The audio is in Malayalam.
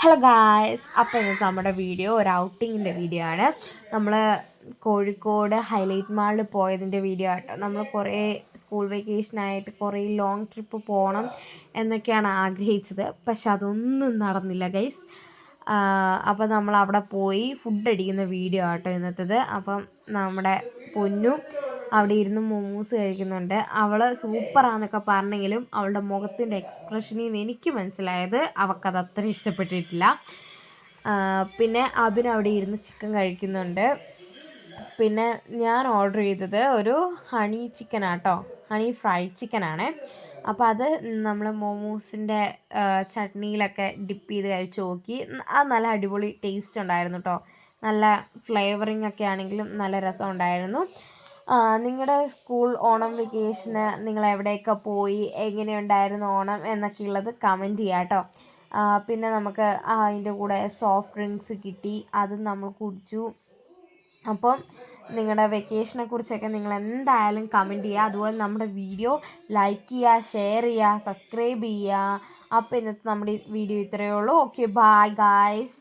ഹലോ ഗായ്സ്, അപ്പോൾ ഇന്നത്തെ നമ്മുടെ വീഡിയോ ഒരു ഔട്ടിങ്ങിൻ്റെ വീഡിയോ ആണ്. നമ്മൾ കോഴിക്കോട് ഹൈലൈറ്റ് മാളിൽ പോയതിൻ്റെ വീഡിയോ ആട്ടോ. നമ്മൾ കുറേ സ്കൂൾ വെക്കേഷനായിട്ട് കുറേ ലോങ് ട്രിപ്പ് പോകണം എന്നൊക്കെയാണ് ആഗ്രഹിച്ചത്, പക്ഷെ അതൊന്നും നടന്നില്ല ഗൈസ്. അപ്പോൾ നമ്മൾ അവിടെ പോയി ഫുഡ് അടിക്കുന്ന വീഡിയോ ആട്ടോ ഇന്നത്തേത്. അപ്പം നമ്മുടെ പൊന്നു അവിടെ ഇരുന്ന് മോമോസ് കഴിക്കുന്നുണ്ട്. അവൾ സൂപ്പറാന്നൊക്കെ പറഞ്ഞെങ്കിലും അവളുടെ മുഖത്തിൻ്റെ എക്സ്പ്രഷനിൽ നിന്ന് എനിക്ക് മനസ്സിലായത് അവൾക്കത് അത്ര ഇഷ്ടപ്പെട്ടിട്ടില്ല. പിന്നെ അബിൻ അവിടെ ഇരുന്ന് ചിക്കൻ കഴിക്കുന്നുണ്ട്. പിന്നെ ഞാൻ ഓർഡർ ചെയ്തത് ഒരു ഹണി ചിക്കനാട്ടോ, ഹണി ഫ്രൈഡ് ചിക്കനാണ്. അപ്പോൾ അത് നമ്മൾ മോമോസിൻ്റെ ചട്നിയിലൊക്കെ ഡിപ്പ് ചെയ്ത് കഴിച്ച് നോക്കി. അത് നല്ല അടിപൊളി ടേസ്റ്റ് ഉണ്ടായിരുന്നു കേട്ടോ. നല്ല ഫ്ലേവറിങ് ഒക്കെ ആണെങ്കിലും നല്ല രസം ഉണ്ടായിരുന്നു. നിങ്ങളുടെ സ്കൂൾ ഓണം വെക്കേഷന് നിങ്ങൾ എവിടെയൊക്കെ പോയി, എങ്ങനെയുണ്ടായിരുന്നു ഓണം എന്നൊക്കെ ഉള്ളത് കമൻറ്റ് ചെയ്യാം കേട്ടോ. പിന്നെ നമുക്ക് അതിൻ്റെ കൂടെ സോഫ്റ്റ് ഡ്രിങ്ക്സ് കിട്ടി, അതും നമ്മൾ കുടിച്ചു. അപ്പം നിങ്ങളുടെ വെക്കേഷനെ കുറിച്ചൊക്കെ നിങ്ങൾ എന്തായാലും കമൻറ്റ് ചെയ്യുക. അതുപോലെ നമ്മുടെ വീഡിയോ ലൈക്ക് ചെയ്യുക, ഷെയർ ചെയ്യുക, സബ്സ്ക്രൈബ് ചെയ്യുക. അപ്പോൾ ഇന്നത്തെ നമ്മുടെ വീഡിയോ ഇത്രയേ ഉള്ളൂ. Okay, bye guys.